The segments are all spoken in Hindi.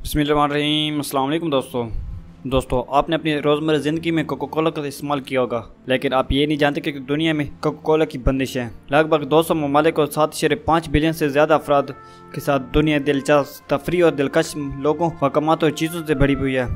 बिस्मिल्लाहिर्रहमानिर्रहीम। अस्सलाम वालेकुम दोस्तों, आपने अपनी रोज़मर्रा ज़िंदगी में कोका कोला का इस्तेमाल किया होगा, लेकिन आप ये नहीं जानते कि दुनिया में कोका कोला की बंदिश है। लगभग 200 ममालिक और 7.5 बिलियन से ज़्यादा अफराद के साथ दुनिया दिलचस्प, तफरी और दिलकश लोगों, मकामात और चीज़ों से भरी हुई है।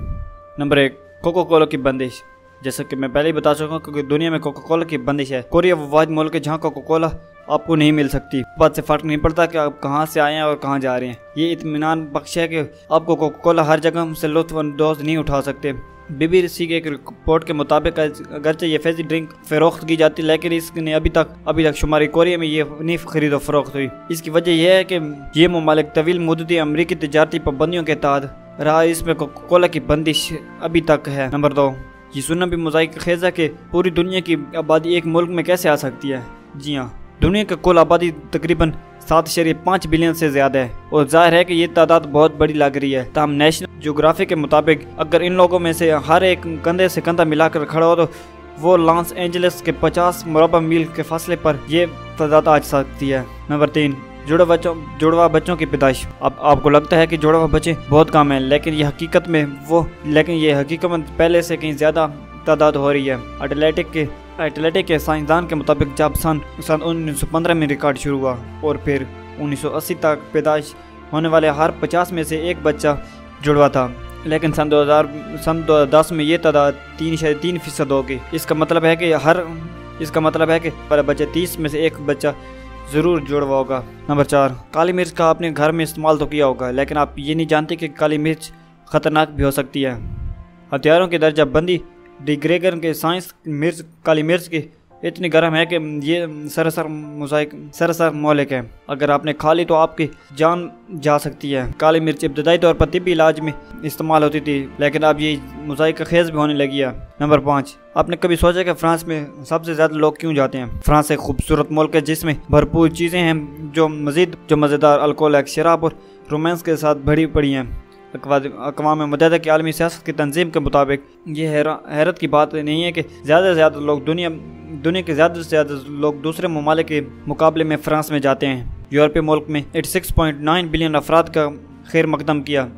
नंबर 1, कोका कोला की बंदिश। जैसा कि मैं पहले ही बता चुका हूँ, क्योंकि दुनिया में कोका कोला की बंदिश है। कोरिया वो वाहिद मुल्क है जहाँ कोका कोला आपको नहीं मिल सकती। बात से फ़र्क नहीं पड़ता कि आप कहाँ से आए हैं और कहाँ जा रहे हैं। ये इत्मीनान बख्श है कि आपको कोका कोला हर जगह से लुत्फ़अंदोज़ नहीं उठा सकते। BBC के एक रिपोर्ट के मुताबिक अगरचे ये फैज़ी ड्रिंक फ़रोख्त की जाती, लेकिन इसने अभी तक शुमारी कोरिया में ये नहीं खरीदो फरोख्त हुई। इसकी वजह यह है कि ये ममालिक तवील मुद्दती अमरीकी तजारती पाबंदियों के तहत रहा, इसमें कोका कोला की बंदिश अभी तक है। नंबर 2, ये सुनना भी मुज़ाहिक खेज़ है कि पूरी दुनिया की आबादी एक मुल्क में कैसे आ सकती है। जी हाँ, दुनिया की कुल आबादी तकरीबन 7.5 बिलियन से ज़्यादा है और जाहिर है कि ये तादाद बहुत बड़ी लग रही है। ताहम नेशनल ज्योग्राफी के मुताबिक अगर इन लोगों में से हर एक कंधे से कंधा मिलाकर खड़ा हो तो वो लॉस एंजलिस के 50 मुरबा मील के फासले पर ये तादाद आ सकती है। नंबर 3, जुड़वा बच्चों की पैदाइश। अब आपको लगता है कि जुड़वा बच्चे बहुत कम हैं, लेकिन ये हकीकत में पहले से कहीं ज़्यादा तादाद हो रही है। एटलेटिक के साइंसदान के मुताबिक जब सन 1915 में रिकॉर्ड शुरू हुआ और फिर 1980 तक पैदाइश होने वाले हर 50 में से एक बच्चा जुड़वा था, लेकिन सन 2010 में ये तादाद 3% होगी। इसका मतलब है कि बच्चे 30 में से एक बच्चा ज़रूर जुड़वा होगा। नंबर 4, काली मिर्च का आपने घर में इस्तेमाल तो किया होगा, लेकिन आप ये नहीं जानते कि काली मिर्च ख़तरनाक भी हो सकती है। हथियारों की दर्जा बंदी डिग्रेगर के साइंस काली मिर्च की इतनी गर्म है कि ये सरसर मौलिक है। अगर आपने खा ली तो आपकी जान जा सकती है। काली मिर्च इब्तदाई तौर पर तिब्बी इलाज में इस्तेमाल होती थी, लेकिन अब ये मुज़ाहिक खेज़ भी होने लगी है। नंबर 5, आपने कभी सोचा कि फ्रांस में सबसे ज़्यादा लोग क्यों जाते हैं? फ्रांस एक खूबसूरत मुल्क है जिसमें भरपूर चीज़ें हैं जो मज़ेदार अल्कोहल, शराब और रोमांस के साथ भरी पड़ी हैं। अक़वाम मुत्तहिदा की आलमी सियासत की तंजीम के मुताबिक ये हैरत की बात नहीं है कि ज़्यादा से ज़्यादा लोग दुनिया के ज़्यादा से ज़्यादा लोग दूसरे ममालिक के मुकाबले में फ़्रांस में जाते हैं। यूरोपीय मुल्क में 86.9 बिलियन अफराद का खैर मकदम किया।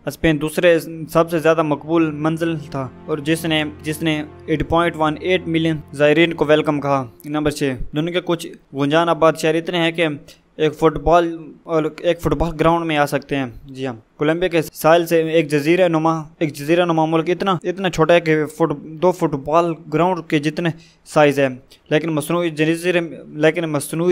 स्पेन दूसरे सबसे ज़्यादा मकबूल मंजिल था और जिसने 8.18 मिलियन ज़ायरीन को वेलकम कहा। नंबर 6, दुनिया के कुछ गुंजान आबाद शहर इतने हैं कि एक फुटबॉल ग्राउंड में आ सकते हैं। जी हाँ, कोलंबिया के साहिल से एक जजीरा नुमा मुल्क इतना छोटा है कि 2 फुटबॉल ग्राउंड के जितने साइज़ है, लेकिन मसनूई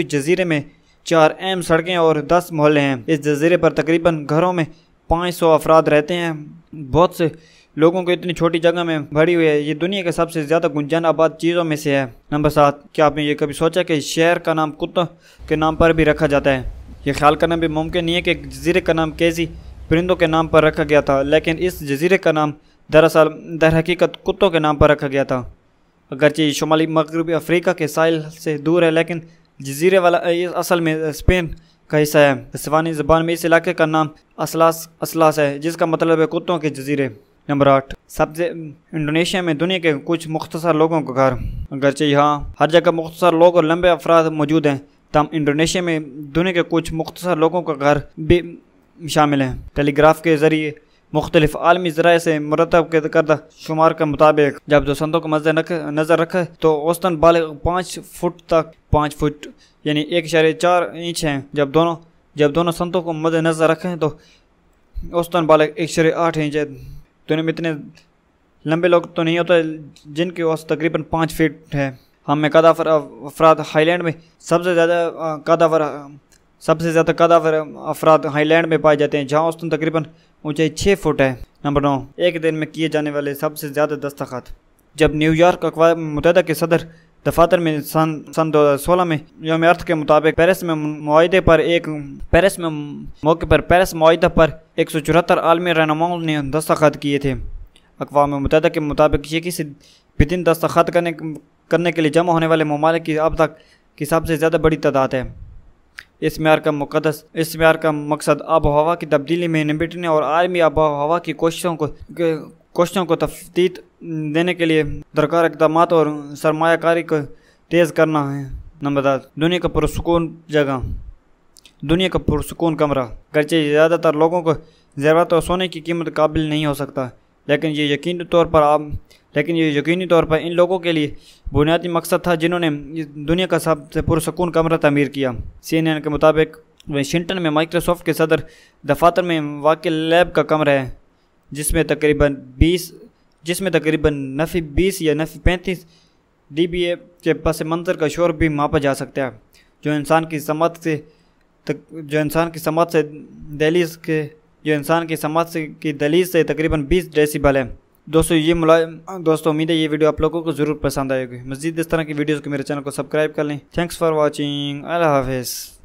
जजीरे में 4 अहम सड़कें और 10 मोहल्ले हैं। इस जजीरे पर तकरीबन घरों में 500 अफराद रहते हैं। बहुत से लोगों को इतनी छोटी जगह में भरी हुई है। ये दुनिया के सबसे ज़्यादा गुंजान आबाद चीज़ों में से है। नंबर 7, क्या आपने ये कभी सोचा कि शहर का नाम कुत्तों के नाम पर भी रखा जाता है? ये ख्याल करना भी मुमकिन नहीं है कि जजीरे का नाम कैसी परिंदों के नाम पर रखा गया था, लेकिन इस जजीरे का नाम दर हकीकत कुत्तों के नाम पर रखा गया था। अगरचे शुमाली मगरबी अफ्रीका के साहिल से दूर है, लेकिन जजीरे वाला असल में स्पेन का हिस्सा है। स्पेनी ज़बान में इस इलाके का नाम असलास है, जिसका मतलब है कुत्तों के जजीरे। नंबर 8, इंडोनेशिया में दुनिया के कुछ मुख्तसर लोगों का घर। अगरचे यहाँ हर जगह मुख्तसर लोग और लंबे अफराद मौजूद हैं, तमाम इंडोनेशिया में दुनिया के कुछ मुख्तसर लोगों का घर भी शामिल हैं। टेलीग्राफ के ज़रिए मुख्तलिफ आलमी ज़राए से मुरतब करदा शुमार के मुताबिक जब दो संतों को नज़र रखे तो औसतन बालिग 5 फुट यानी 1.4 इंच हैं। जब दोनों संतों को मद्देनज़र रखें तो औसतन बालिग 1.8 इंच है। दुनिया में इतने लंबे लोग तो नहीं होते जिनकी औसत तकरीबन 5 फीट है। हम में कदावर अफराद हाईलैंड में सबसे ज़्यादा कदावर अफराद हाईलैंड में पाए जाते हैं, जहाँ औसतन तकरीबन ऊंचाई 6 फुट है। नंबर 9, एक दिन में किए जाने वाले सबसे ज़्यादा दस्तखत। जब न्यूयॉर्क अक़वाम मुत्तहिदा के सदर दफातर में सन 2016 में यौम अर्थ के मुताबिक पेरिस मुआहिदे पर 174 आलमी रहनुमाओं ने दस्तखत किए थे। अक़वाम मुत्तहिदा के मुताबिक ये किसी भी दिन दस्तखत करने के लिए जमा होने वाले ममालिक की अब तक की सबसे ज़्यादा बड़ी तादाद है। इस म्यार का मकसद आबो हवा की तब्दीली में निपटने और आलमी आबो हवा की कोशिशों को तफतीत देने के लिए दरकार इक़दाम और सरमायाकारी को तेज़ करना है। नंबर 10, दुनिया का पुरसुकून जगह। दुनिया का पुरसुकून कमरा। गर्चे ज़्यादातर लोगों को ज़रूरत और सोने की कीमत काबिल नहीं हो सकता, लेकिन ये यकीनी तौर पर इन लोगों के लिए बुनियादी मकसद था जिन्होंने दुनिया का सबसे पुरसुकून कमरा तमीर किया। CNN के मुताबिक वाशिंगटन में माइक्रोसॉफ्ट के सदर दफातर में वाक़ लैब का कमरा है, जिसमें तकरीबन नफ़ी 20 या नफ़ी 35 dBA के पस मंज़र का शोर भी मापा जा सकता है, जो इंसान की समात की दहलीज से तकरीबन 20 डेसिबल है। दोस्तों उम्मीद है ये वीडियो आप लोगों को ज़रूर पसंद आएगी। मज़ीद इस तरह की वीडियोज़ को मेरे चैनल को सब्सक्राइब कर लें। Thanks for watching. अल्लाह हाफ़िज़।